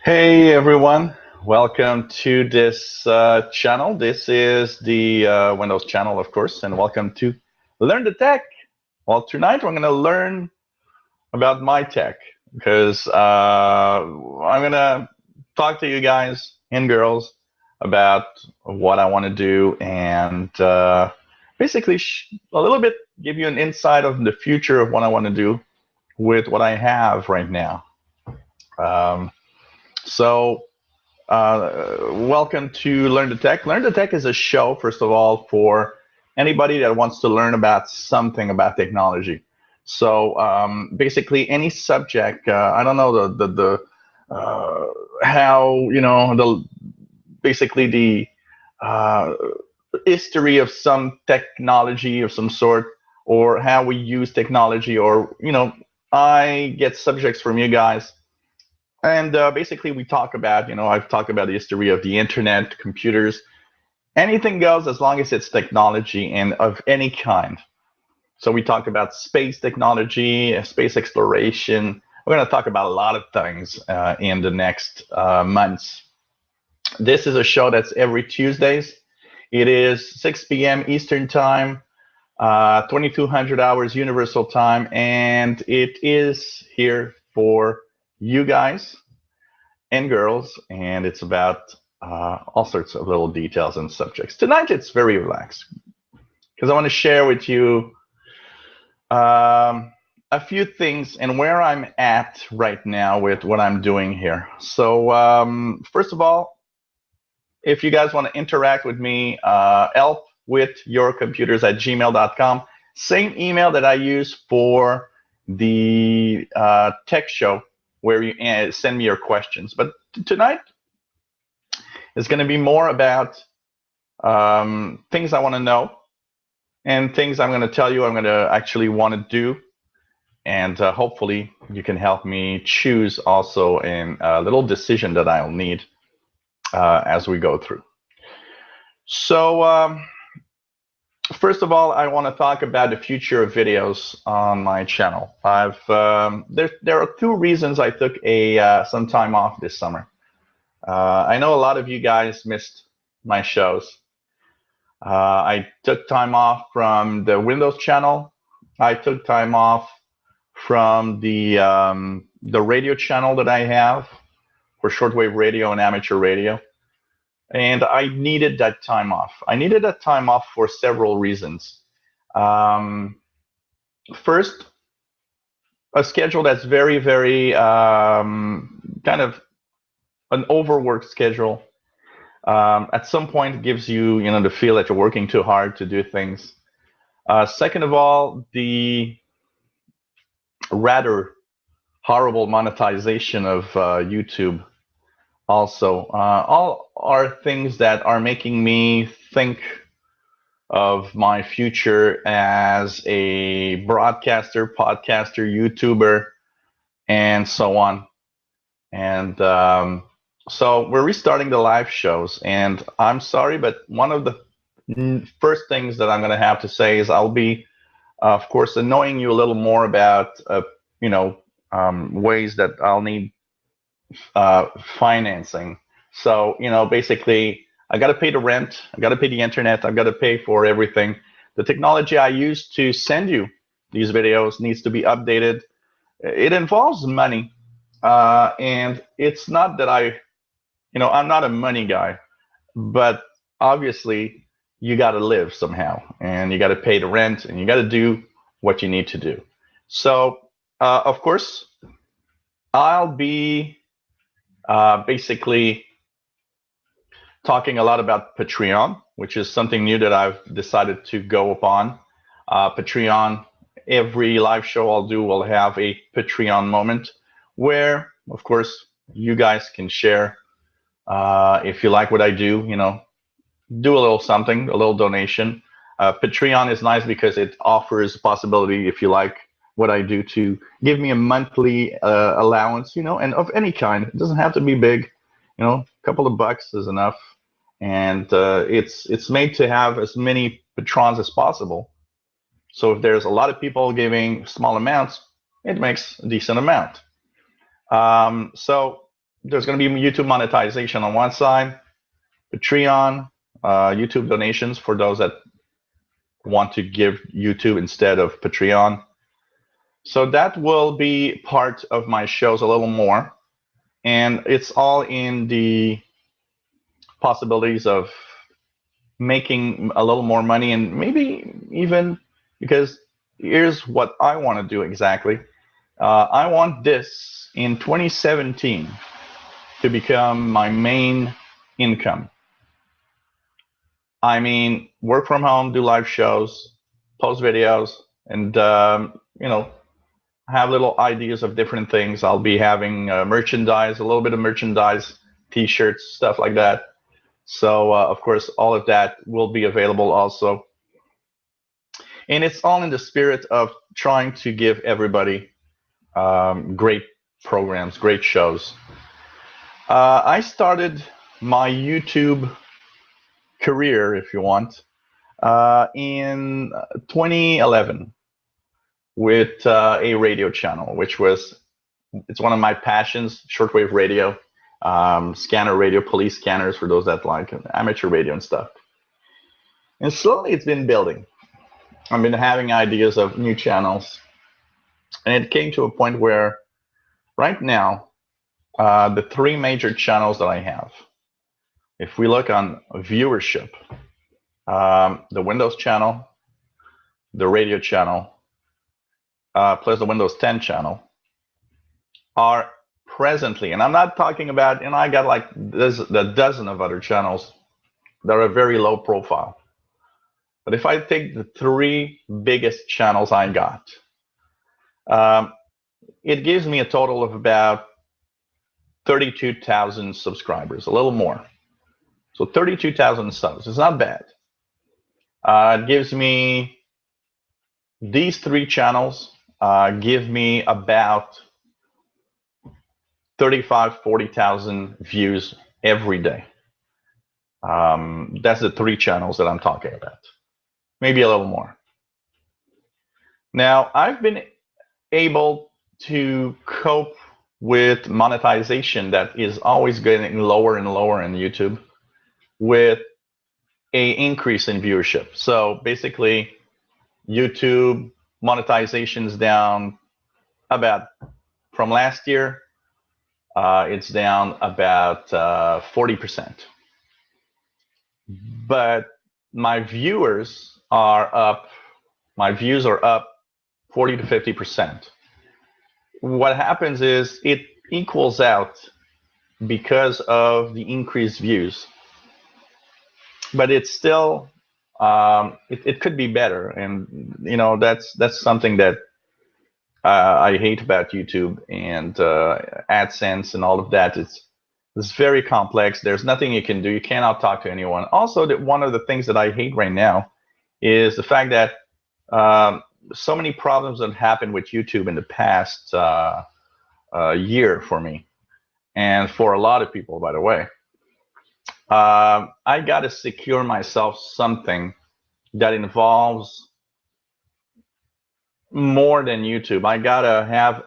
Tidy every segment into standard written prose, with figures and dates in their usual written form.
Hey everyone, welcome to this channel. This is the Windows channel, of course, and welcome to Learn the Tech. Well, tonight we're going to learn about my tech because I'm going to talk to you guys and girls about what I want to do and basically a little bit give you an insight of the future of what I want to do with what I have right now. Um, so welcome to Learn the Tech. Learn the Tech is a show, first of all, for anybody that wants to learn about something about technology. So basically, any subject. I don't know how the basically the uh, history of some technology of some sort, or how we use technology, or I get subjects from you guys and basically, we talk about, I've talked about the history of the internet, computers, anything goes as long as it's technology and of any kind. So we talk about space technology, space exploration. We're going to talk about a lot of things in the next months. This is a show that's every Tuesdays. It is 6 p.m. Eastern Time, 2200 hours Universal Time, and it is here for you guys and girls, and it's about all sorts of little details and subjects. Tonight it's very relaxed because I want to share with you a few things and where I'm at right now with what I'm doing here. So first of all, if you guys want to interact with me, help with your computers at gmail.com. Same email that I use for the tech show where you send me your questions. But tonight, it's going to be more about things I want to know and things I'm going to tell you I'm going to actually want to do. And hopefully you can help me choose also in a little decision that I'll need as we go through. So first of all, I want to talk about the future of videos on my channel. There are two reasons I took some time off this summer. I know a lot of you guys missed my shows. I took time off from the Windows channel. I took time off from the radio channel that I have for shortwave radio and amateur radio. And I needed that time off. I needed that time off for several reasons. First, a schedule that's very, very kind of an overworked schedule. At some point, gives you, the feel that you're working too hard to do things. Second of all, the rather horrible monetization of YouTube also. All are things that are making me think of my future as a broadcaster, podcaster, YouTuber, and so on. And so we're restarting the live shows. And I'm sorry, but one of the first things that I'm going to have to say is I'll be, of course, annoying you a little more about, ways that I'll need financing. So, basically, I got to pay the rent, I got to pay the internet, I've got to pay for everything. The technology I use to send you these videos needs to be updated. It involves money, and it's not that I'm not a money guy, but obviously you got to live somehow, and you got to pay the rent, and you got to do what you need to do. So, of course, I'll be basically talking a lot about Patreon, which is something new that I've decided to go upon. Patreon, every live show I'll do will have a Patreon moment where, of course, you guys can share. If you like what I do, do a little something, a little donation. Patreon is nice because it offers possibility, if you like what I do, to give me a monthly allowance, and of any kind. It doesn't have to be big, a couple of bucks is enough. And it's made to have as many patrons as possible. So if there's a lot of people giving small amounts, it makes a decent amount. So there's going to be YouTube monetization on one side, Patreon, YouTube donations for those that want to give YouTube instead of Patreon. So that will be part of my shows a little more. And it's all in the possibilities of making a little more money, and maybe even, because here's what I want to do exactly. I want this in 2017 to become my main income. I mean, work from home, do live shows, post videos, and have little ideas of different things. I'll be having merchandise, a little bit of merchandise, T-shirts, stuff like that. So of course, all of that will be available also. And it's all in the spirit of trying to give everybody great programs, great shows. I started my YouTube career, if you want, in 2011 with a radio channel, which was, it's one of my passions, shortwave radio, scanner radio, police scanners for those that like amateur radio and stuff. And slowly it's been building. I've been having ideas of new channels, and it came to a point where right now, the three major channels that I have, if we look on viewership, the Windows channel, the radio channel, plus the Windows 10 channel, are presently, and I'm not talking about, I got like a dozen of other channels that are very low profile. But if I take the three biggest channels I got, it gives me a total of about 32,000 subscribers, a little more. So 32,000 subs. It's not bad. It gives me, these three channels give me about 40,000 views every day. That's the three channels that I'm talking about. Maybe a little more. Now, I've been able to cope with monetization that is always getting lower and lower in YouTube with a increase in viewership. So basically, YouTube monetization is down about, from last year, it's down about 40%. But my viewers are up, my views are up 40 to 50%. What happens is it equals out because of the increased views. But it's still, it could be better. And, that's something that I hate about YouTube and AdSense and all of that. It's very complex. There's nothing you can do. You cannot talk to anyone. Also, one of the things that I hate right now is the fact that so many problems that happened with YouTube in the past year for me, and for a lot of people, by the way. I got to secure myself something that involves more than YouTube. I got to have,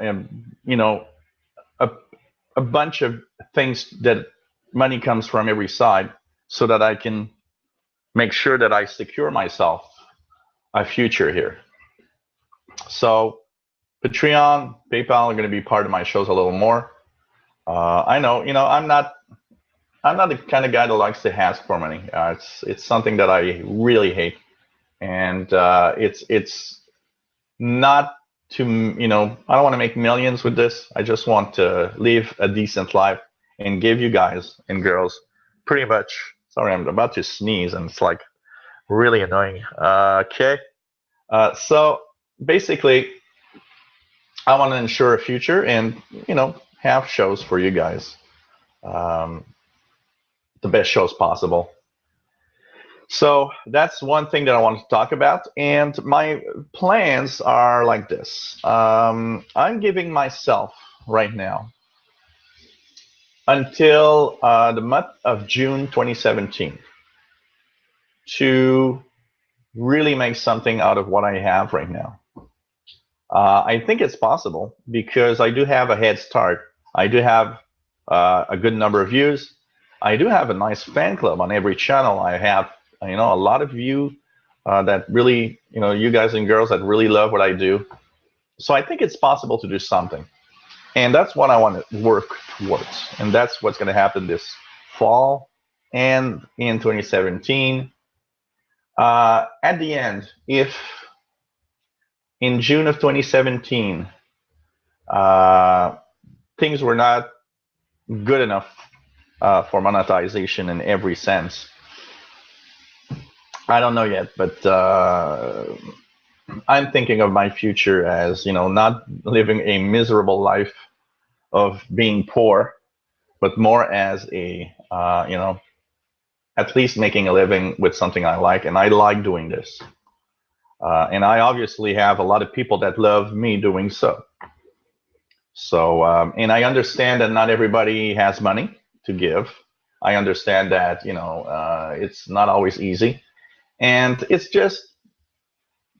a bunch of things that money comes from every side, so that I can make sure that I secure myself a future here. So Patreon, PayPal are going to be part of my shows a little more. I know, I'm not the kind of guy that likes to ask for money. It's something that I really hate, and it's not to, I don't want to make millions with this. I just want to live a decent life and give you guys and girls pretty much. Sorry, I'm about to sneeze and it's like really annoying. Okay, so basically, I want to ensure a future and have shows for you guys, the best shows possible. So that's one thing that I want to talk about, and my plans are like this. I'm giving myself right now until the month of June 2017 to really make something out of what I have right now. I think it's possible because I do have a head start. I do have a good number of views. I do have a nice fan club on every channel. I have, a lot of you that really, you guys and girls that really love what I do. So I think it's possible to do something. And that's what I want to work towards. And that's what's going to happen this fall and in 2017. At the end, if in June of 2017, things were not good enough for monetization in every sense, I don't know yet, but I'm thinking of my future as, not living a miserable life of being poor, but more as a, at least making a living with something I like. And I like doing this. And I obviously have a lot of people that love me doing so. So, and I understand that not everybody has money to give. I understand that, it's not always easy. And it's just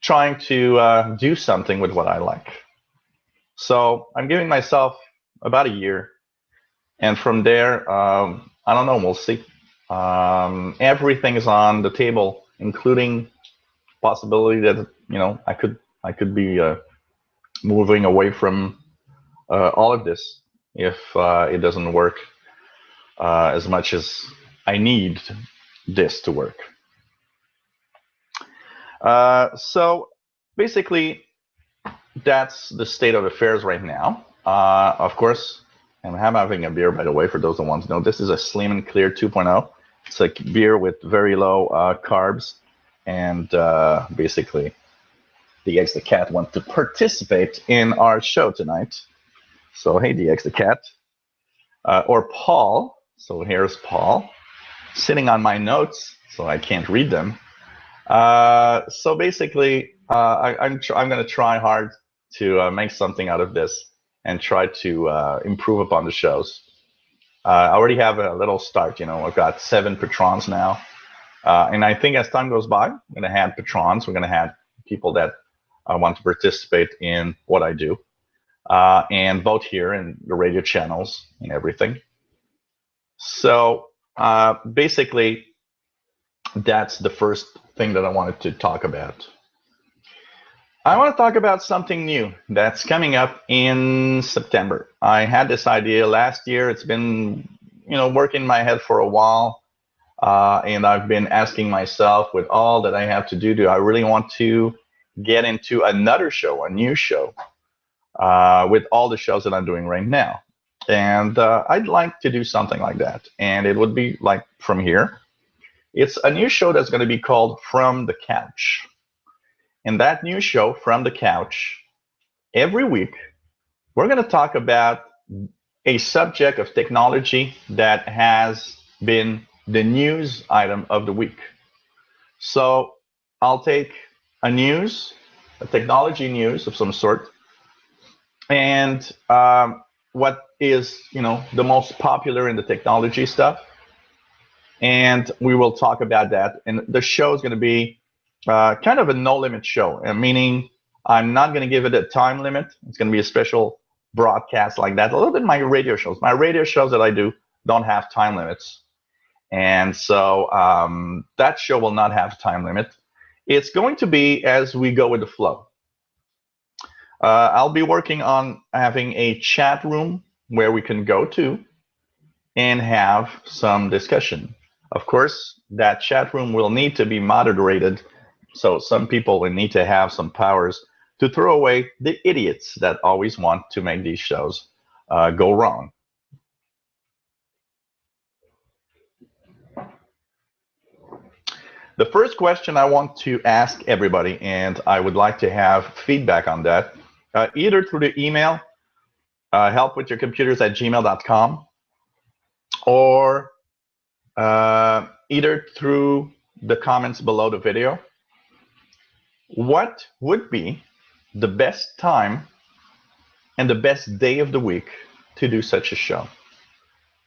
trying to do something with what I like. So I'm giving myself about a year. And from there, I don't know, we'll see. Everything is on the table, including possibility that, I could be moving away from all of this if it doesn't work as much as I need this to work. So basically, that's the state of affairs right now. Of course, and I'm having a beer, by the way, for those that want to know. This is a Slim and Clear 2.0. It's a beer with very low carbs. And basically, DX the cat wants to participate in our show tonight. So, hey, DX the cat. Or Paul. So here's Paul sitting on my notes, so I can't read them. So basically, I'm going to try hard to make something out of this and try to improve upon the shows. I already have a little start. I've got 7 patrons now. And I think as time goes by, I'm going to add patrons. We're going to add people that want to participate in what I do, and both here in the radio channels and everything. So basically, that's the first thing that I wanted to talk about. I want to talk about something new that's coming up in September. I had this idea last year. It's been, working in my head for a while. And I've been asking myself, with all that I have to do I really want to get into another show, a new show, with all the shows that I'm doing right now? And I'd like to do something like that. And it would be like from here. It's a new show that's going to be called From the Couch. And that new show, From the Couch, every week, we're going to talk about a subject of technology that has been the news item of the week. So I'll take a technology news of some sort, and what is, the most popular in the technology stuff, and we will talk about that. And the show is going to be kind of a no-limit show, meaning I'm not going to give it a time limit. It's going to be a special broadcast like that. A little bit my radio shows. My radio shows that I do don't have time limits. And so that show will not have a time limit. It's going to be as we go with the flow. I'll be working on having a chat room where we can go to and have some discussion. Of course, that chat room will need to be moderated. So some people will need to have some powers to throw away the idiots that always want to make these shows go wrong. The first question I want to ask everybody, and I would like to have feedback on that, either through the email, helpwithyourcomputers@gmail.com, or either through the comments below the video. What would be the best time and the best day of the week to do such a show?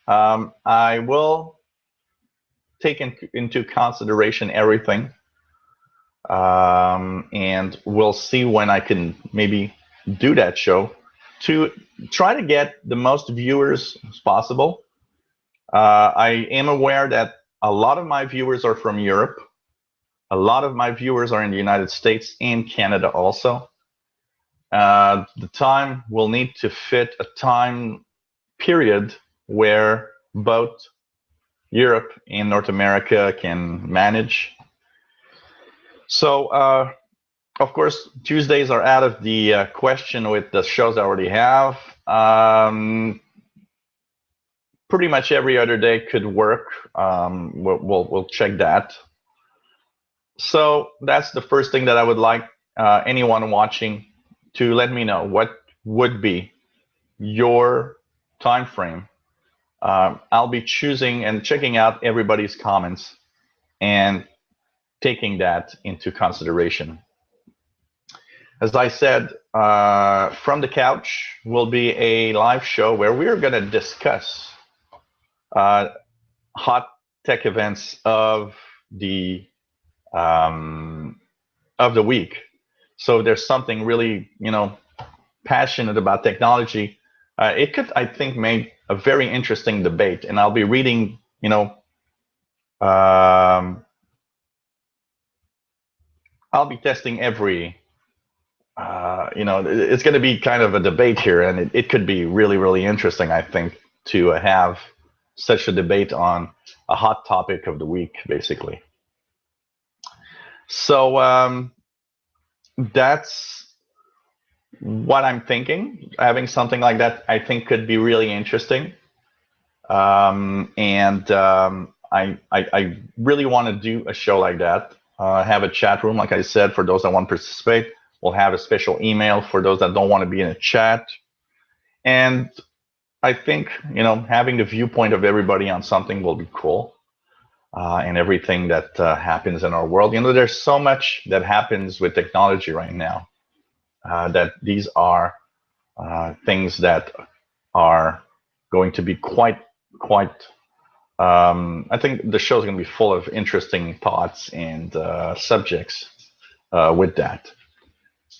I will take into consideration everything, and we'll see when I can maybe do that show. to try to get the most viewers as possible. I am aware that a lot of my viewers are from Europe. A lot of my viewers are in the United States and Canada also. The time will need to fit a time period where both Europe and North America can manage. So, of course, Tuesdays are out of the question with the shows I already have. Pretty much every other day could work. We'll check that. So that's the first thing that I would like anyone watching to let me know. What would be your time frame? I'll be choosing and checking out everybody's comments and taking that into consideration. As I said, From the Couch will be a live show where we're going to discuss hot tech events of the week. So if there's something really, passionate about technology, it could, I think, make a very interesting debate. And I'll be reading, I'll be testing every, it's going to be kind of a debate here, and it could be really, really interesting, I think, to have such a debate on a hot topic of the week, basically. So that's what I'm thinking. Having something like that, I think, could be really interesting. I really want to do a show like that. Have a chat room, like I said, for those that want to participate. We'll have a special email for those that don't want to be in a chat. And I think, having the viewpoint of everybody on something will be cool. And everything that happens in our world. There's so much that happens with technology right now that these are things that are going to be quite. I think the show is going to be full of interesting thoughts and subjects with that.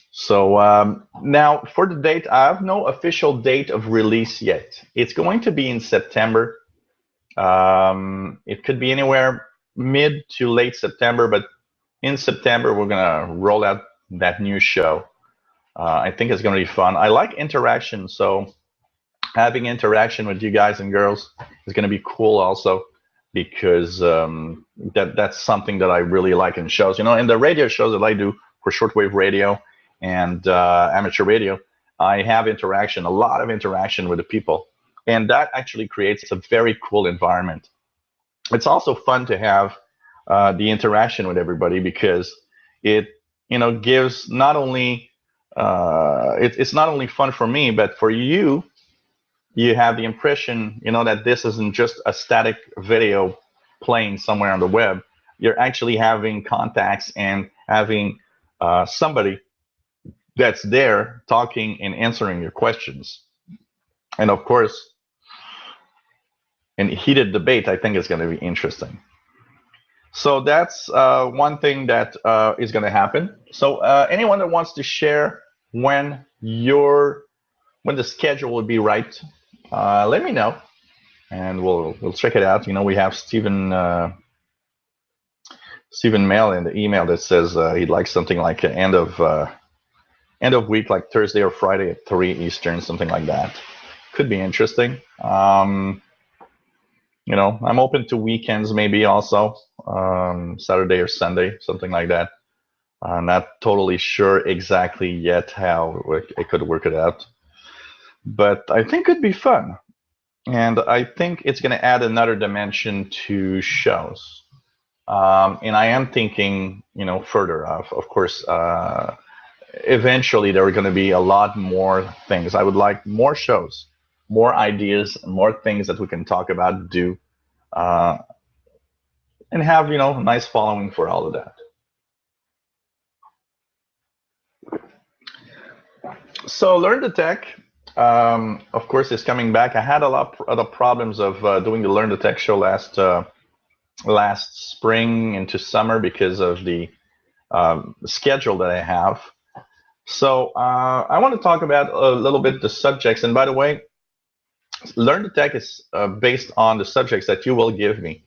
So now for the date, I have no official date of release yet. It's going to be in September. It could be anywhere mid to late September, but in September, we're going to roll out that new show. I think it's going to be fun. I like interaction, so having interaction with you guys and girls is going to be cool also, because that's something that I really like in shows. In the radio shows that I do for shortwave radio and amateur radio, I have interaction, a lot of interaction with the people. And that actually creates a very cool environment. It's also fun to have the interaction with everybody, because it, gives not only, it's not only fun for me, but for you, you have the impression, that this isn't just a static video playing somewhere on the web. You're actually having contacts and having somebody that's there talking and answering your questions. And of course, in heated debate, I think it's going to be interesting. So that's one thing that is going to happen. So anyone that wants to share when the schedule would be right, let me know, and we'll check it out. We have Stephen Mail in the email that says he'd like something like end of week, like Thursday or Friday at 3 Eastern, something like that. Could be interesting. I'm open to weekends, maybe also Saturday or Sunday, something like that. I'm not totally sure exactly yet how it could work it out, but I think it'd be fun, and I think it's going to add another dimension to shows. And I am thinking, further of course. Eventually, there are going to be a lot more things. I would like more shows, more ideas, more things that we can talk about, do, and have, a nice following for all of that. So Learn the Tech, of course, is coming back. I had a lot of problems of doing the Learn the Tech show last spring into summer because of the schedule that I have. So I want to talk about a little bit the subjects. And by the way, Learn the Tech is based on the subjects that you will give me.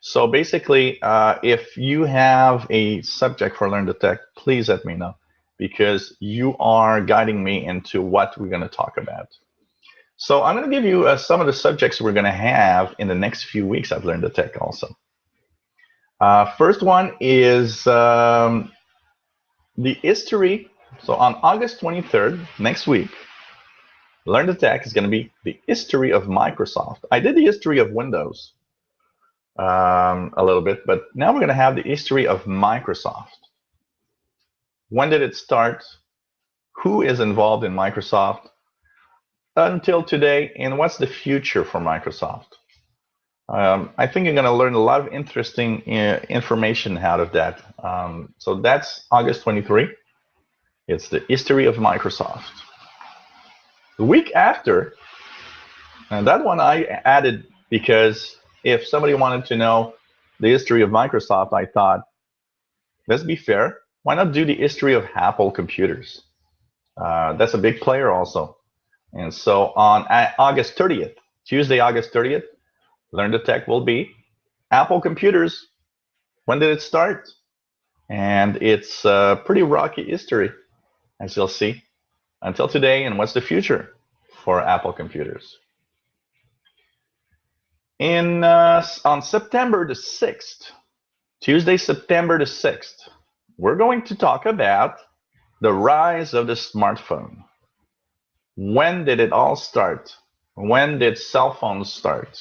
So basically, if you have a subject for Learn the Tech, please let me know because you are guiding me into what we're going to talk about. So I'm going to give you some of the subjects we're going to have in the next few weeks. I've Learned the Tech also. First one is the history. So on August 23rd, next week, Learn the Tech is going to be the history of Microsoft. I did the history of Windows a little bit, but now we're going to have the history of Microsoft. When did it start? Who is involved in Microsoft until today, and what's the future for Microsoft? I think you're going to learn a lot of interesting information out of that. So that's August 23. It's the history of Microsoft. The week after, and that one I added because if somebody wanted to know the history of Microsoft, I thought, let's be fair, why not do the history of Apple computers? That's a big player also. And so on August 30th, Tuesday, August 30th, Learn the Tech will be Apple computers. When did it start? And it's a pretty rocky history, as you'll see, until today. And what's the future for Apple computers? On September the 6th, Tuesday, September the 6th, we're going to talk about the rise of the smartphone. When did it all start? When did cell phones start?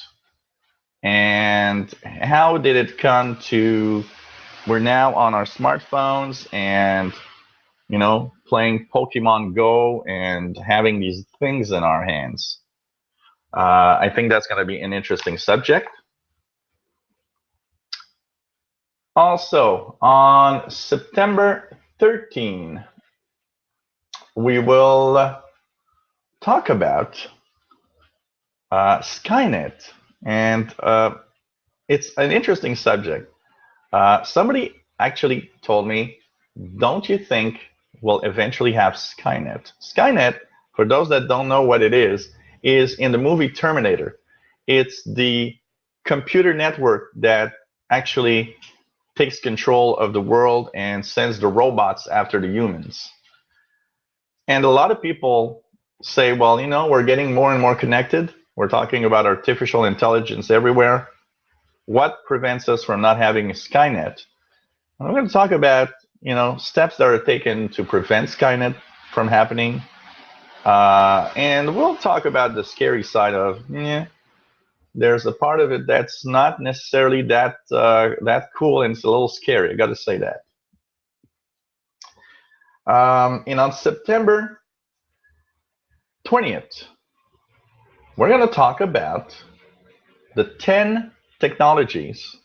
And how did it come to we're now on our smartphones and playing Pokemon Go and having these things in our hands? I think that's going to be an interesting subject. Also, on September 13, we will talk about Skynet. And it's an interesting subject. Somebody actually told me, don't you think we'll eventually have Skynet? Skynet, for those that don't know what it is in the movie Terminator. It's the computer network that actually takes control of the world and sends the robots after the humans. And a lot of people say, well, we're getting more and more connected. We're talking about artificial intelligence everywhere. What prevents us from not having a Skynet? I'm going to talk about, steps that are taken to prevent Skynet from happening. And we'll talk about the scary side of, there's a part of it that's not necessarily that cool, and it's a little scary. I got to say that. And on September 20th, we're going to talk about the 10 technologies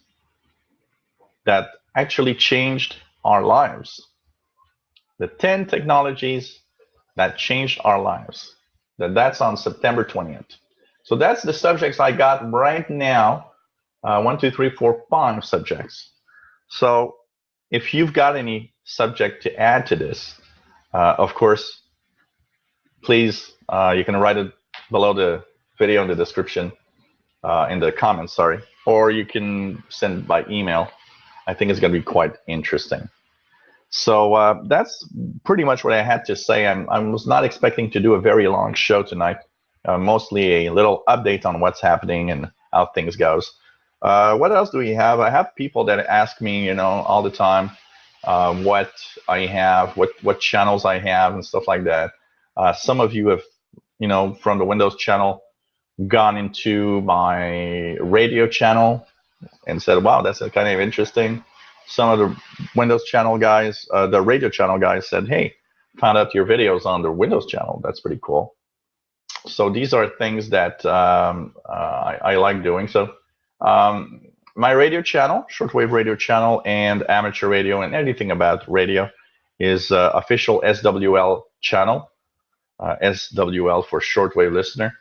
that actually changed our lives. The 10 technologies that changed our lives. That's on September 20th. So that's the subjects I got right now. 1, 2, 3, 4, 5 subjects. So if you've got any subject to add to this, of course, please, you can write it below the video in the description, in the comments, sorry, or you can send it by email. I think it's going to be quite interesting. So that's pretty much what I had to say. I was not expecting to do a very long show tonight. Mostly a little update on what's happening and how things goes. What else do we have? I have people that ask me, all the time, what I have, what channels I have, and stuff like that. Some of you have, from the Windows channel, gone into my radio channel and said, "Wow, that's kind of interesting." Some of the Windows channel guys, the radio channel guys said, "Hey, found out your videos on the Windows channel. That's pretty cool." So these are things that I like doing. So my radio channel, shortwave radio channel, and amateur radio, and anything about radio is official SWL channel. SWL for shortwave listener.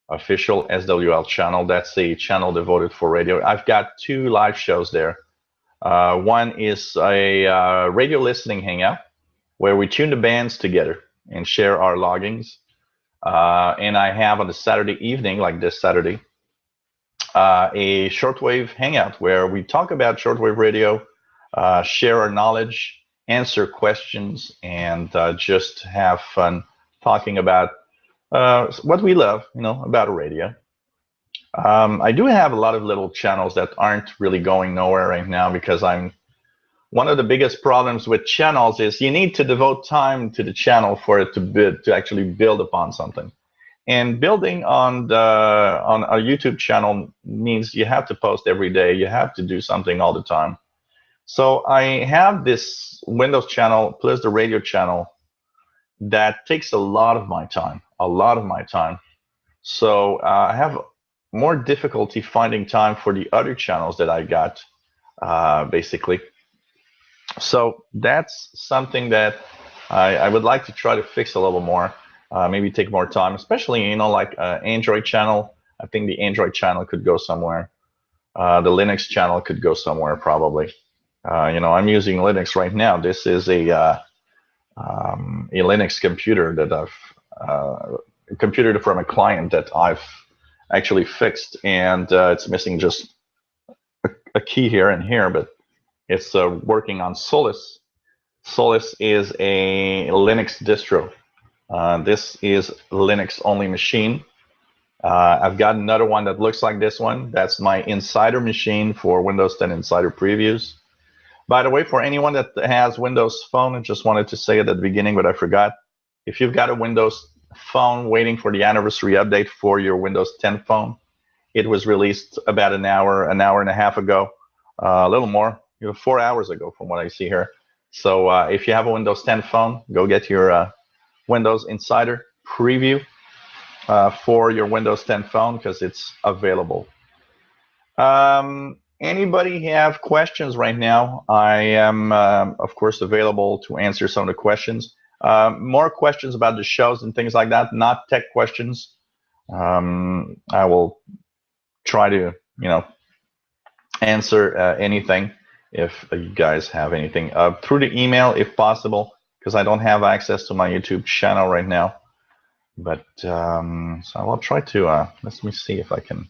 Official SWL channel. That's a channel devoted for radio. I've got 2 live shows there. One is a radio listening hangout where we tune the bands together and share our loggings. And I have on the Saturday evening, like this Saturday, a shortwave hangout where we talk about shortwave radio, share our knowledge, answer questions, and just have fun talking about what we love, about radio. I do have a lot of little channels that aren't really going nowhere right now because one of the biggest problems with channels is you need to devote time to the channel for it to actually build upon something. And building on a YouTube channel means you have to post every day. You have to do something all the time. So I have this Windows channel plus the radio channel that takes a lot of my time, So I have more difficulty finding time for the other channels that I got, basically. So that's something that I would like to try to fix a little more. Maybe take more time, especially, like Android channel. I think the Android channel could go somewhere. The Linux channel could go somewhere probably. I'm using Linux right now. This is a Linux computer that a computer from a client that I've actually fixed, and it's missing just a key here and here, but it's working on Solus. Solus is a Linux distro. This is Linux only machine. I've got another one that looks like this one. That's my insider machine for Windows 10 Insider previews. By the way, for anyone that has Windows Phone, I just wanted to say it at the beginning, but I forgot. If you've got a Windows Phone waiting for the anniversary update for your Windows 10 phone, it was released about an hour and a half ago, a little more, 4 hours ago from what I see here. So if you have a Windows 10 phone, go get your Windows Insider preview for your Windows 10 phone because it's available. Anybody have questions right now? I am, of course, available to answer some of the questions. More questions about the shows and things like that, not tech questions. I will try to, answer anything if you guys have anything through the email if possible, because I don't have access to my YouTube channel right now. But so I will try to, let me see if I can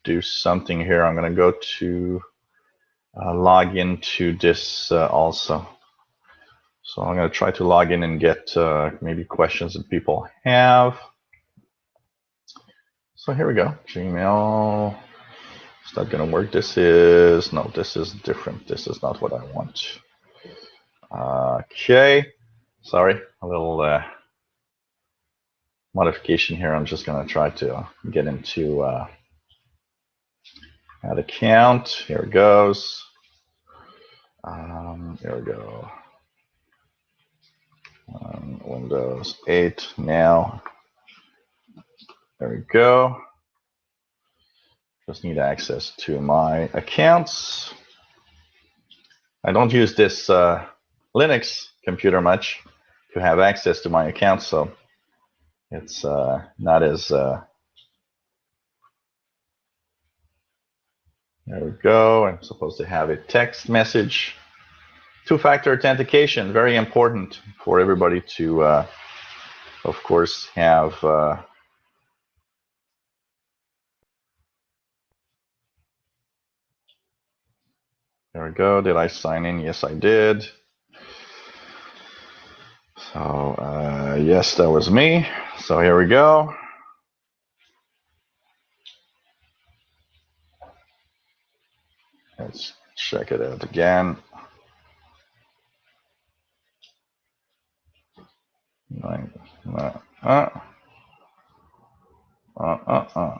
do something here. I'm going to go to log into this also. So I'm going to try to log in and get maybe questions that people have. So here we go. Gmail. Is that going to work? This is different. This is not what I want. Okay. Sorry, a little modification here. I'm just going to try to get into add account. Here it goes. There we go. Windows 8 now. There we go. Just need access to my accounts. I don't use this Linux computer much to have access to my accounts, so it's not as. There we go. I'm supposed to have a text message. Two-factor authentication, very important for everybody to, of course, have. There we go. Did I sign in? Yes, I did. So, yes, that was me. So here we go. Let's check it out again.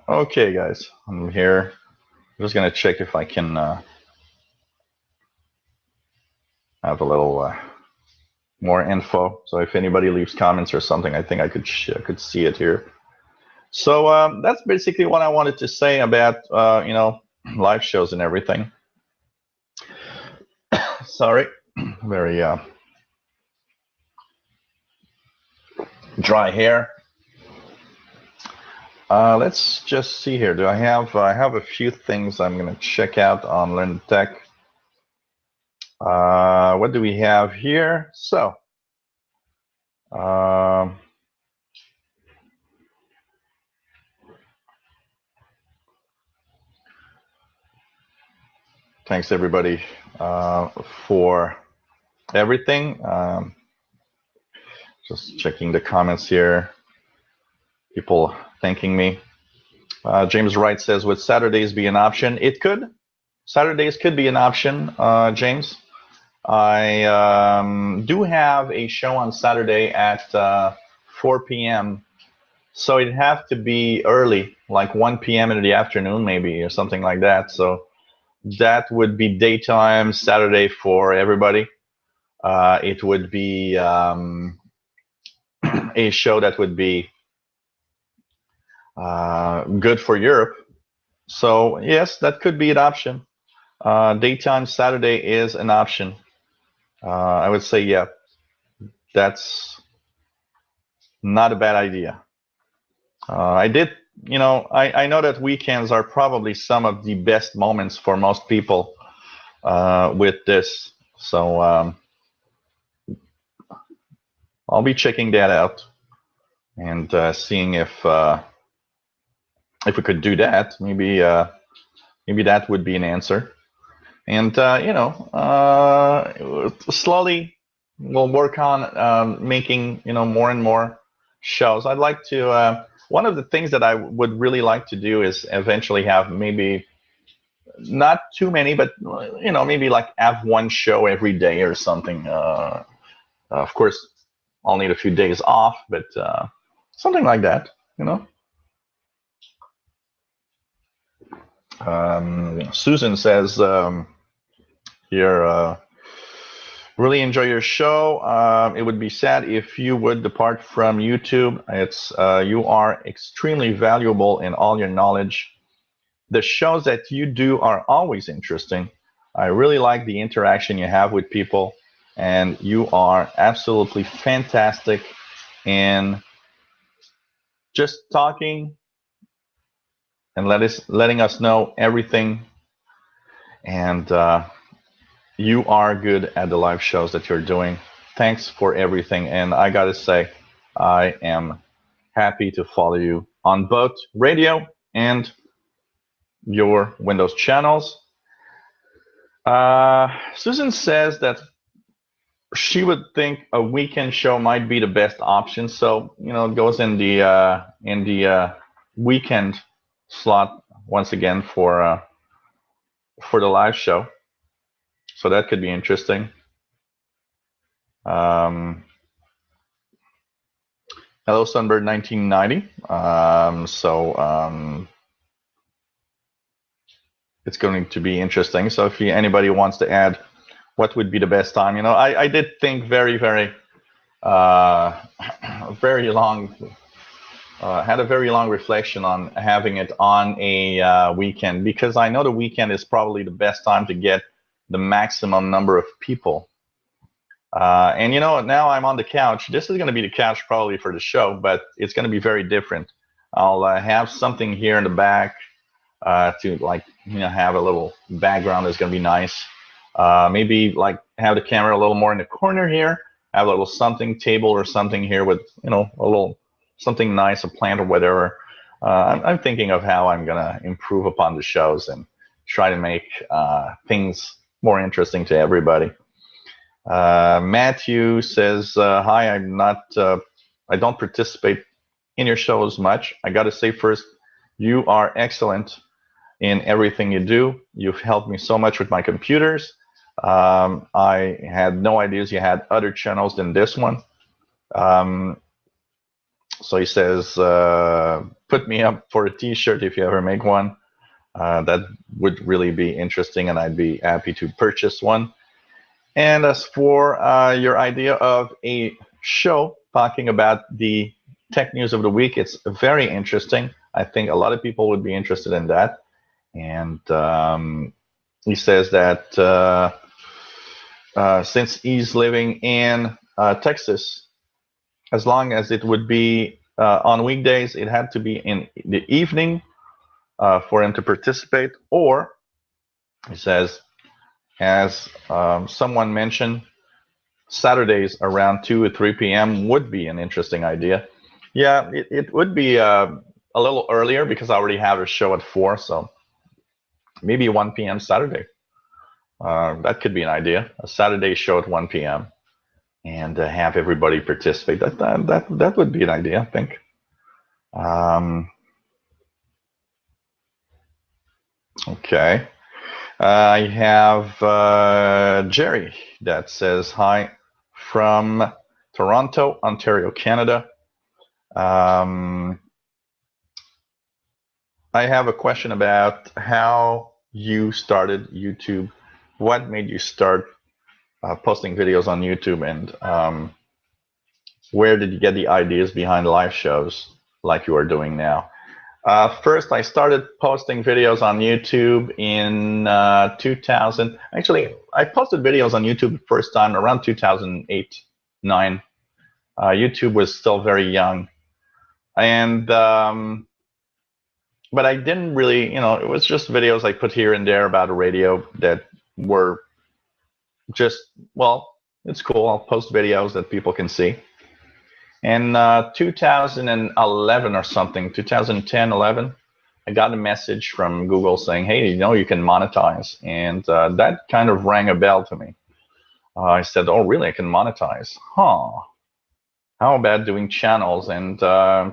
Okay, guys, I'm here. I'm just gonna check if I can have a little more info. So if anybody leaves comments or something, I think I could see it here. So that's basically what I wanted to say about live shows and everything. Sorry, very dry hair. Let's just see here. I have a few things I'm going to check out on Learn Tech. What do we have here? So Um, Thanks everybody for everything. Just checking the comments here. People thanking me. James Wright says, would Saturdays be an option? It could. Saturdays could be an option, James. I do have a show on Saturday at 4 p.m. So it'd have to be early, like 1 p.m. in the afternoon, maybe, or something like that. So that would be daytime Saturday for everybody. It would be a show that would be good for Europe. So yes, that could be an option. Daytime Saturday is an option. I would say, yeah, that's not a bad idea. I did, I know that weekends are probably some of the best moments for most people with this. So I'll be checking that out and seeing if we could do that. Maybe that would be an answer. And slowly we'll work on making more and more shows. I'd like to. One of the things that I would really like to do is eventually have maybe not too many, but maybe like have one show every day or something. Of course, I'll need a few days off, but something like that. Susan says here. Really enjoy your show. It would be sad if you would depart from YouTube. You are extremely valuable in all your knowledge. The shows that you do are always interesting. I really like the interaction you have with people, and you are absolutely fantastic in just talking and letting us know everything. And you are good at the live shows that you're doing. Thanks for everything. And I got to say, I am happy to follow you on both radio and your Windows channels. Susan says that she would think a weekend show might be the best option. So, it goes in the weekend slot once again for the live show. So that could be interesting. Hello, Sunbird 1990. It's going to be interesting. So if anybody wants to add what would be the best time, I did think very, very, very long, had a very long reflection on having it on a weekend, because I know the weekend is probably the best time to get the maximum number of people. And now I'm on the couch. This is going to be the couch probably for the show, but it's going to be very different. I'll have something here in the back to have a little background that's going to be nice. Maybe like have the camera a little more in the corner here. Have a little something table or something here with a little something nice, a plant or whatever. I'm thinking of how I'm going to improve upon the shows and try to make things more interesting to everybody. Matthew says, hi, I don't participate in your shows much. I got to say first, you are excellent in everything you do. You've helped me so much with my computers. I had no ideas you had other channels than this one. So he says, put me up for a t-shirt if you ever make one. That would really be interesting, and I'd be happy to purchase one. And as for your idea of a show talking about the tech news of the week, it's very interesting. I think a lot of people would be interested in that. And he says that since he's living in Texas, as long as it would be on weekdays, it had to be in the evening for him to participate. Or, he says, as someone mentioned, Saturdays around 2 or 3 p.m. would be an interesting idea. Yeah, it would be a little earlier because I already have a show at 4, so maybe 1 p.m. Saturday. That could be an idea. A Saturday show at 1 p.m. and have everybody participate. That would be an idea, I think. Okay. I have Jerry that says hi from Toronto, Ontario, Canada. I have a question about how you started YouTube. What made you start posting videos on YouTube, and where did you get the ideas behind live shows like you are doing now? First, I started posting videos on YouTube in 2000. Actually, I posted videos on YouTube the first time around 2008, 9. YouTube was still very young, and but I didn't really, it was just videos I put here and there about a radio that were just, well, it's cool. I'll post videos that people can see. In 2011 or something, 2010, 11, I got a message from Google saying, hey, you can monetize. And that kind of rang a bell to me. I said, oh, really? I can monetize? Huh. How about doing channels and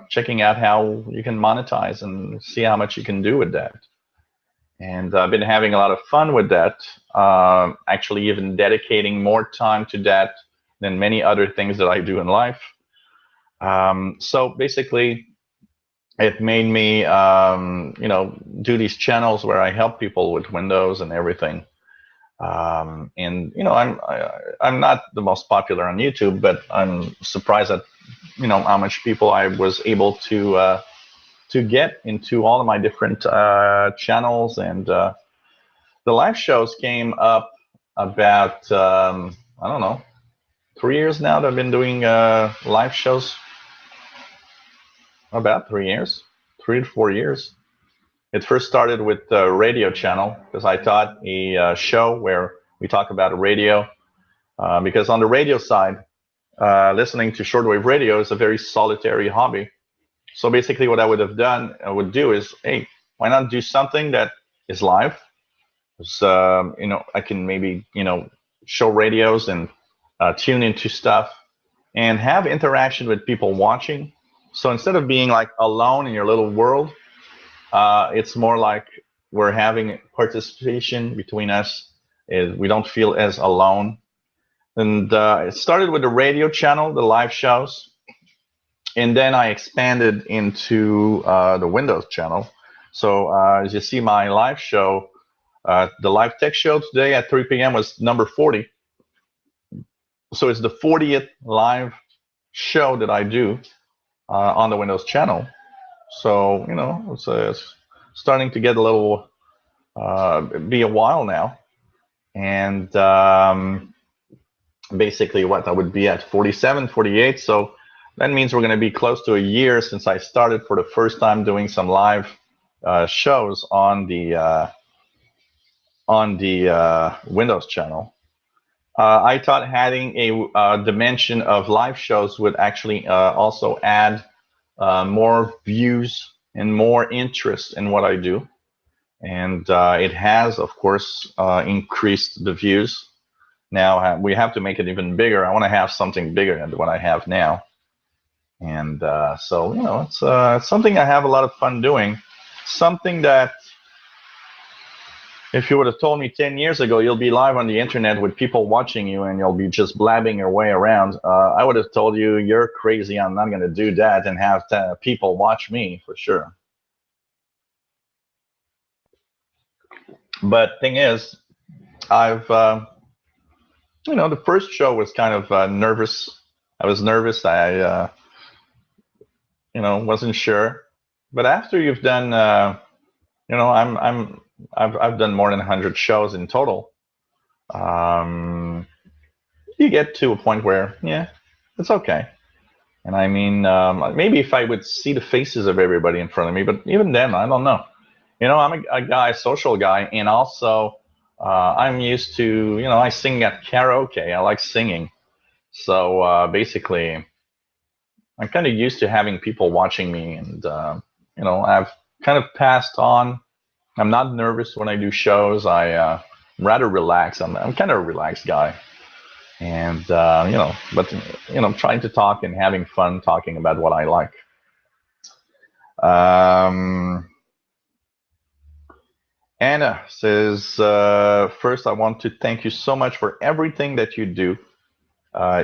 checking out how you can monetize and see how much you can do with that? And I've been having a lot of fun with that, actually even dedicating more time to that than many other things that I do in life. So basically, it made me, do these channels where I help people with Windows and everything. And I'm not the most popular on YouTube, but I'm surprised at how much people I was able to get into all of my different channels. And the live shows came up about I don't know, 3 years now that I've been doing live shows. About 3 years, 3 to 4 years. It first started with the radio channel because I thought a show where we talk about radio, because on the radio side, listening to shortwave radio is a very solitary hobby. So basically what I would do is, hey, why not do something that is live? So, I can maybe, show radios and tune into stuff and have interaction with people watching. So instead of being like alone in your little world, it's more like we're having participation between us. We don't feel as alone. And it started with the radio channel, the live shows. And then I expanded into the Windows channel. So as you see, my live show, the live tech show today at 3 p.m. was number 40. So it's the 40th live show that I do on the Windows channel. So, it's starting to get a little, be a while now. And basically what I would be at 47, 48. So that means we're going to be close to a year since I started for the first time doing some live shows on the Windows channel. I thought adding a dimension of live shows would actually also add more views and more interest in what I do. And it has, of course, increased the views. Now we have to make it even bigger. I want to have something bigger than what I have now. And so, it's something I have a lot of fun doing. Something that, if you would have told me 10 years ago, you'll be live on the internet with people watching you and you'll be just blabbing your way around, I would have told you, you're crazy. I'm not going to do that and have people watch me for sure. But thing is, I've, the first show was kind of nervous. I was nervous. I, wasn't sure. But after you've done, I've done more than 100 shows in total. You get to a point where, yeah, it's okay. And I mean, maybe if I would see the faces of everybody in front of me, but even then, I don't know. I'm a guy, social guy, and also I'm used to, I sing at karaoke. I like singing. So basically, I'm kind of used to having people watching me, and I've kind of passed on. I'm not nervous when I do shows. I'm rather relaxed. I'm kind of a relaxed guy, and but trying to talk and having fun talking about what I like. Um, Anna says, first, I want to thank you so much for everything that you do.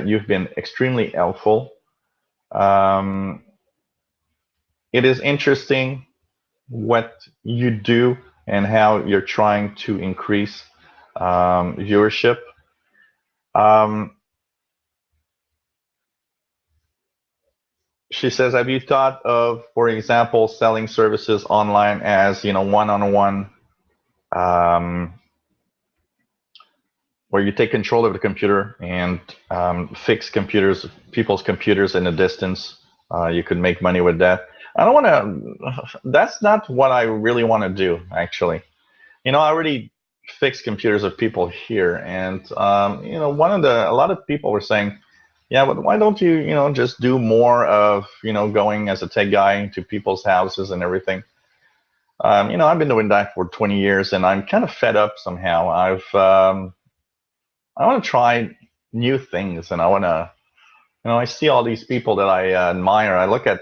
You've been extremely helpful. Um, it is interesting what you do and how you're trying to increase viewership. Um, she says, have you thought of, for example, selling services online as, one-on-one, um, where you take control of the computer and fix people's computers in a distance? You could make money with that. I don't want to. That's not what I really want to do, actually. I already fix computers of people here, and a lot of people were saying, yeah, but why don't you, just do more of, going as a tech guy to people's houses and everything. I've been doing that for 20 years, and I'm kind of fed up somehow. I want to try new things, and I want to, I see all these people that I admire. I look at,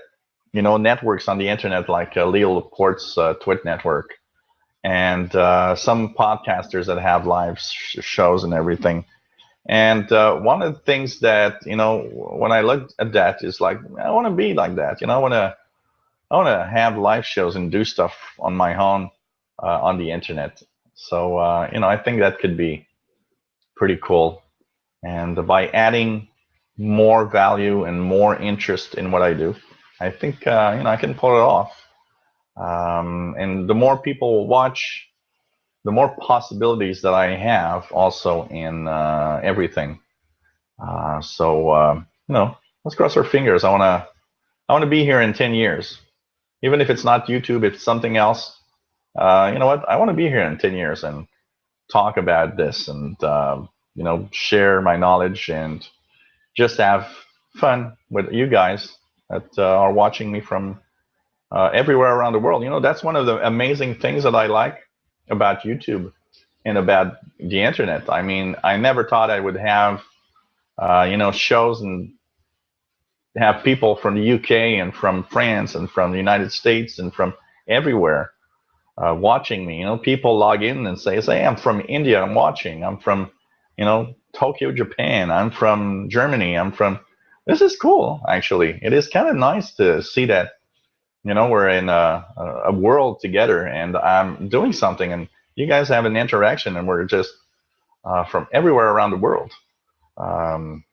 networks on the internet like Leo Laporte's Twit network, and some podcasters that have live shows and everything. And one of the things that, when I look at that is like, I want to be like that. I want to have live shows and do stuff on my own on the internet. So I think that could be pretty cool. And by adding more value and more interest in what I do, I think I can pull it off. And the more people watch, the more possibilities that I have also in everything. So let's cross our fingers. I want to be here in 10 years, even if it's not YouTube, it's something else. You know what? I want to be here in 10 years and talk about this and share my knowledge and just have fun with you guys that are watching me from everywhere around the world. That's one of the amazing things that I like about YouTube and about the internet. I mean, I never thought I would have shows and have people from the UK and from France and from the United States and from everywhere watching me. People log in and say, I'm from India, I'm watching. I'm from, Tokyo, Japan. I'm from Germany. This is cool, actually. It is kind of nice to see that, we're in a world together and I'm doing something and you guys have an interaction and we're just from everywhere around the world. Um,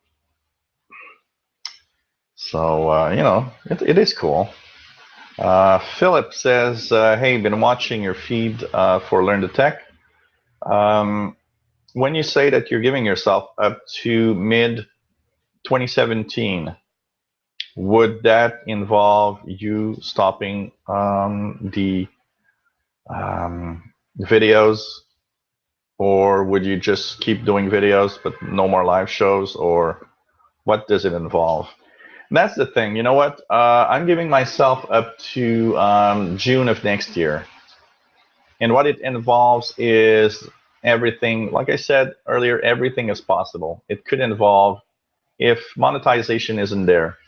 it is cool. Philip says, hey, been watching your feed for Learn the Tech. When you say that you're giving yourself up to mid 2017, would that involve you stopping the videos, or would you just keep doing videos but no more live shows, or what does it involve? That's the thing. You know what? I'm giving myself up to June of next year. And what it involves is everything, like I said earlier, everything is possible. It could involve, if monetization isn't there,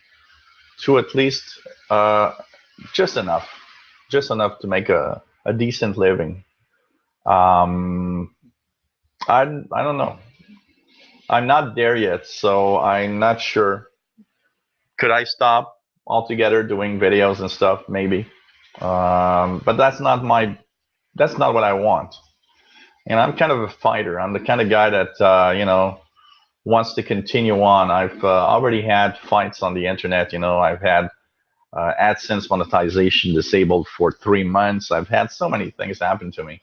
to at least uh, just enough, to make a decent living. Um, I don't know. I'm not there yet, so I'm not sure. Could I stop altogether doing videos and stuff? Maybe. But that's not what I want. And I'm kind of a fighter. I'm the kind of guy that wants to continue on. I've already had fights on the internet. I've had AdSense monetization disabled for 3 months. I've had so many things happen to me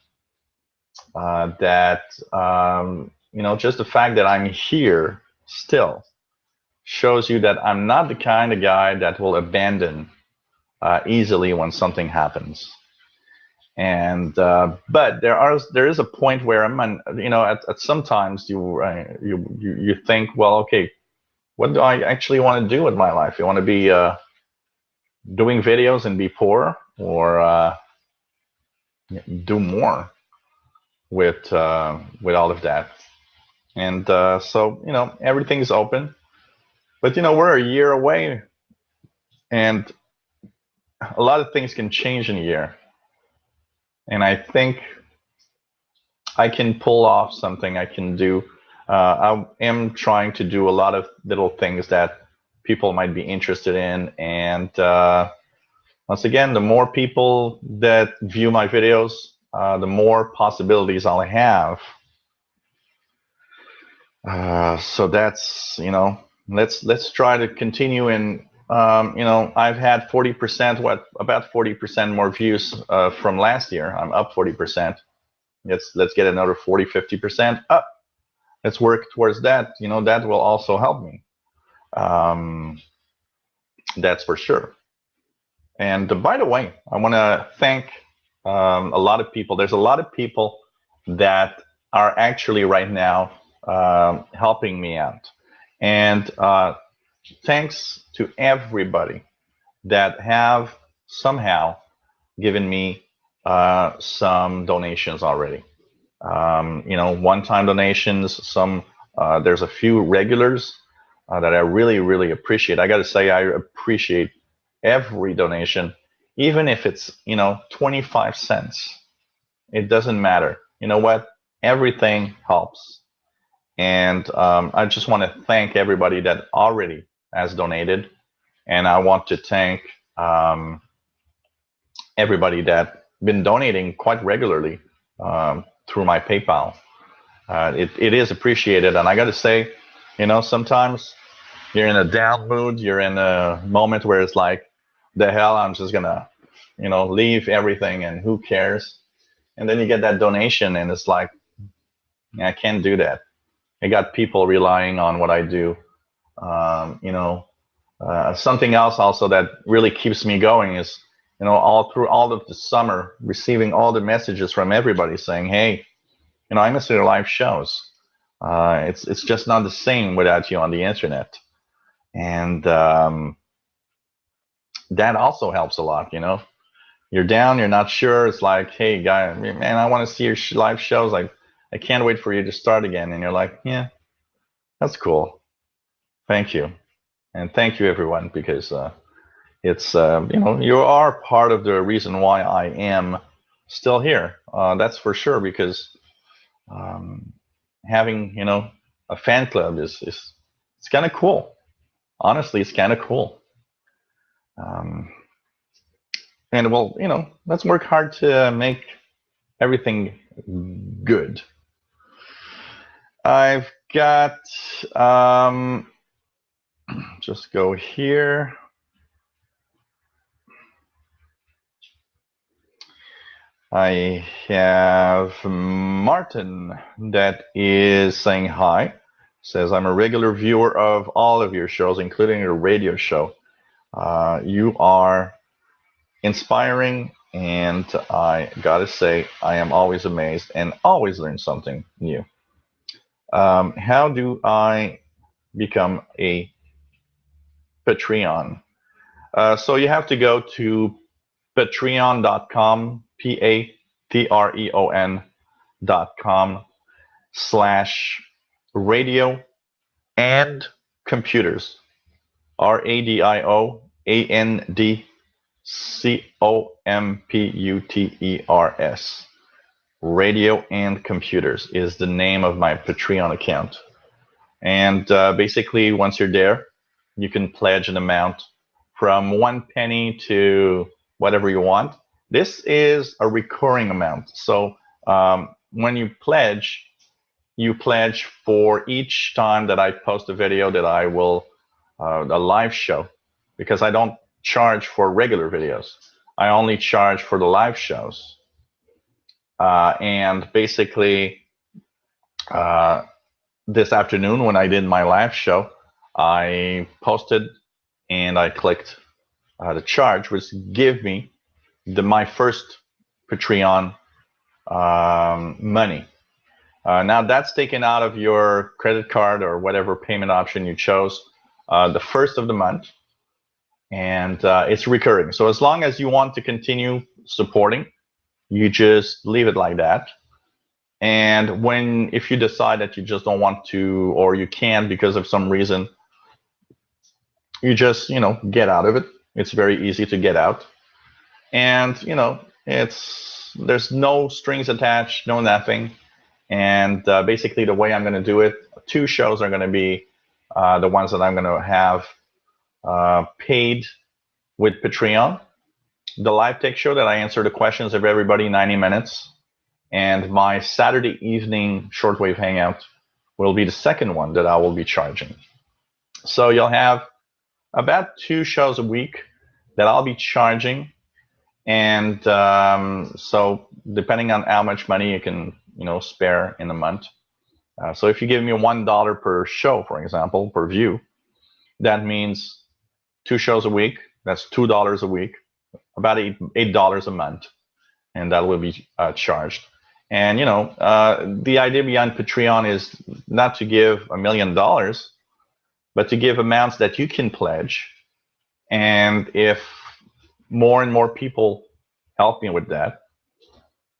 that just the fact that I'm here still shows you that I'm not the kind of guy that will abandon easily when something happens. And but there is a point where I'm on, at sometimes you think, well, okay, what do I actually want to do with my life? You want to be doing videos and be poor, or do more with all of that? And so, everything's open. But, we're a year away, and a lot of things can change in a year. And I think I can pull off something. I can do. I am trying to do a lot of little things that people might be interested in. And once again, the more people that view my videos, the more possibilities I'll have. So that's, let's try to continue. And I've had 40%, about 40% more views from last year. I'm up 40%. Let's get another 40, 50% up. Let's work towards that. That will also help me. That's for sure. And by the way, I want to thank a lot of people. There's a lot of people that are actually right now helping me out. And thanks to everybody that have somehow given me some donations already. One-time donations. There's a few regulars that I really, really appreciate. I got to say, I appreciate every donation, even if it's 25 cents. It doesn't matter. You know what? Everything helps. And I just want to thank everybody that already has donated, and I want to thank everybody that been donating quite regularly through my PayPal. It is appreciated, and I got to say, sometimes you're in a down mood, you're in a moment where it's like, the hell, I'm just gonna, leave everything and who cares? And then you get that donation, and it's like, I can't do that. I got people relying on what I do. Something else also that really keeps me going is, all through all of the summer, receiving all the messages from everybody saying, hey, I miss your live shows. It's just not the same without you on the internet. And that also helps a lot, You're down, you're not sure. It's like, hey, guy, man, I want to see your live shows. Like, I can't wait for you to start again. And you're like, yeah, that's cool. Thank you. And thank you, everyone, because it's, you are part of the reason why I am still here. That's for sure, because having, a fan club is it's kind of cool. Honestly, it's kind of cool. And well, let's work hard to make everything good. I've got, just go here. I have Martin that is saying hi. Says, I'm a regular viewer of all of your shows, including your radio show. You are inspiring, and I gotta say, I am always amazed and always learn something new. How do I become a Patreon? So you have to go to patreon.com, patreon.com/radio and computers, RADIOANDCOMPUTERS. Radio and Computers is the name of my Patreon account. And basically, once you're there, you can pledge an amount from 1 penny to whatever you want. This is a recurring amount. So when you pledge for each time that I post a video that I will, a live show, because I don't charge for regular videos. I only charge for the live shows. And basically, this afternoon when I did my live show, I posted and I clicked the charge, which give me my first Patreon money. Now that's taken out of your credit card or whatever payment option you chose. the first of the month, and it's recurring. So as long as you want to continue supporting, you just leave it like that. And if you decide that you just don't want to, or you can't because of some reason, you just, get out of it. It's very easy to get out. And, there's no strings attached, no nothing. And basically the way I'm going to do it, 2 shows are going to be the ones that I'm going to have paid with Patreon. The live tech show that I answer the questions of everybody 90 minutes. And my Saturday evening shortwave hangout will be the second one that I will be charging. So you'll have about 2 shows a week that I'll be charging. And so depending on how much money you can, spare in a month. So if you give me $1 per show, for example, per view, that means 2 shows a week. That's $2 a week, about $8 a month, and that will be charged. And the idea behind Patreon is not to give $1 million, but to give amounts that you can pledge. And if more and more people help me with that,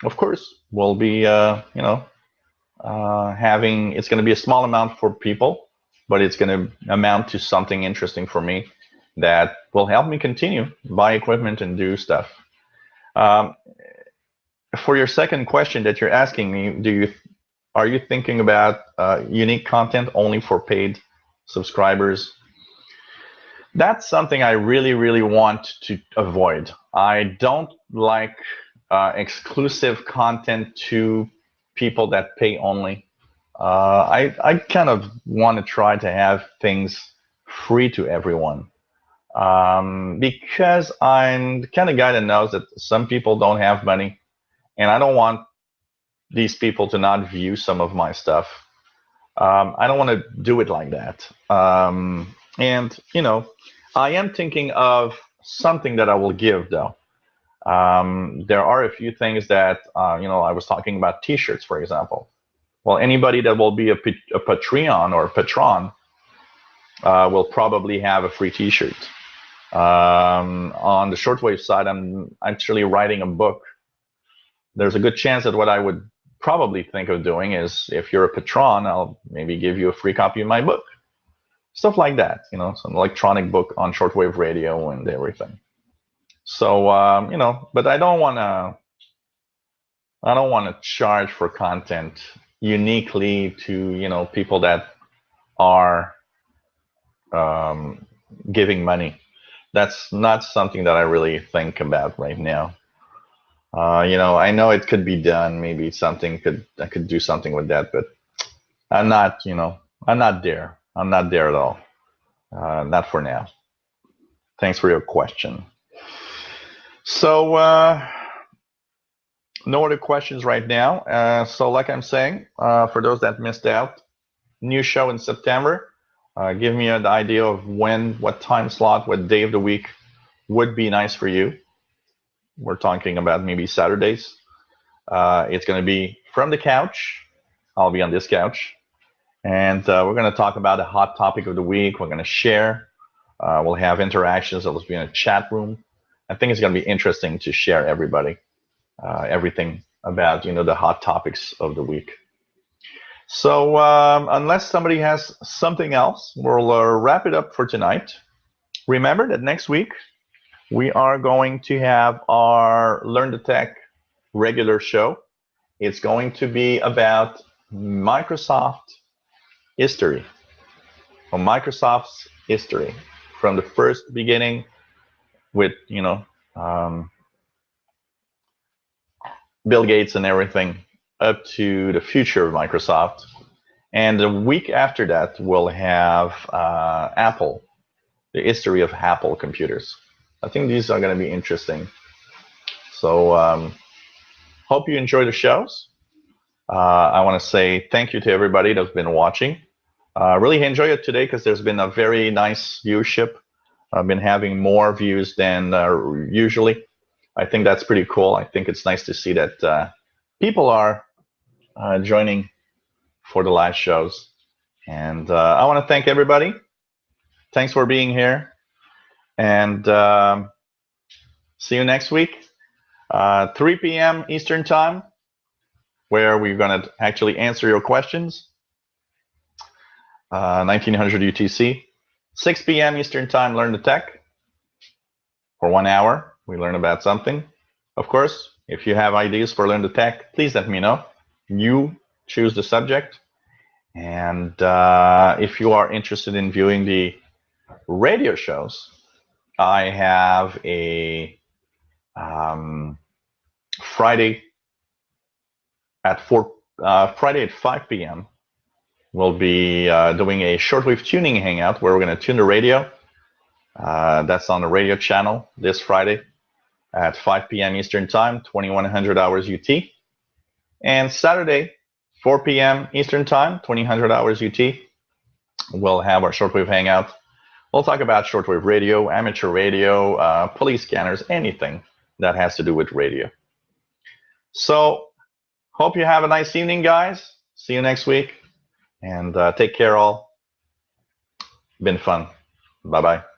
of course, we'll be, having, it's going to be a small amount for people, but it's going to amount to something interesting for me that will help me continue, buy equipment and do stuff. For your second question that you're asking me, are you thinking about unique content only for paid subscribers? That's something I really, really want to avoid. I don't like exclusive content to people that pay only. I kind of want to try to have things free to everyone. Because I'm the kind of guy that knows that some people don't have money, and I don't want these people to not view some of my stuff. I don't want to do it like that. And, I am thinking of something that I will give, though. There are a few things that, I was talking about T-shirts, for example. Well, anybody that will be a Patreon or a patron will probably have a free T-shirt. On the shortwave side, I'm actually writing a book. There's a good chance that what I would probably think of doing is, if you're a patron, I'll maybe give you a free copy of my book. Stuff like that, some electronic book on shortwave radio and everything. So, but I don't want to charge for content uniquely to, people that are giving money. That's not something that I really think about right now. I know it could be done. Maybe I could do something with that, but I'm not, I'm not there. I'm not there at all. Not for now. Thanks for your question. So, no other questions right now. So like I'm saying, for those that missed out, new show in September. Give me an idea of what time slot, what day of the week would be nice for you. We're talking about maybe Saturdays. It's going to be from the couch. I'll be on this couch. And we're going to talk about a hot topic of the week. We're going to share. We'll have interactions. There'll be in a chat room. I think it's going to be interesting to share everybody, everything about, the hot topics of the week. So unless somebody has something else, we'll wrap it up for tonight. Remember that next week, we are going to have our Learn the Tech regular show. It's going to be about Microsoft history, from Microsoft's history, from the first beginning with, Bill Gates and everything, up to the future of Microsoft. And the week after that, we'll have Apple, the history of Apple computers. I think these are going to be interesting. So hope you enjoy the shows. I want to say thank you to everybody that's been watching. Really enjoy it today because there's been a very nice viewership. I've been having more views than usually. I think that's pretty cool. I think it's nice to see that people are joining for the live shows. And I want to thank everybody. thanks for being here, and see you next week, 3 p.m. Eastern Time, where we're going to actually answer your questions, 1900 UTC. 6 p.m. Eastern Time, Learn the Tech. For 1 hour, we learn about something. Of course, if you have ideas for Learn the Tech, please let me know. You choose the subject. And if you are interested in viewing the radio shows, I have a Friday at 5 p.m. We'll be doing a shortwave tuning hangout where we're going to tune the radio. That's on the radio channel this Friday at 5 p.m. Eastern Time, 2100 hours UT. And Saturday, 4 p.m. Eastern Time, 2000 hours UT, we'll have our shortwave hangout. We'll talk about shortwave radio, amateur radio, police scanners, anything that has to do with radio. So, hope you have a nice evening, guys. See you next week. And take care, all. Been fun. Bye-bye.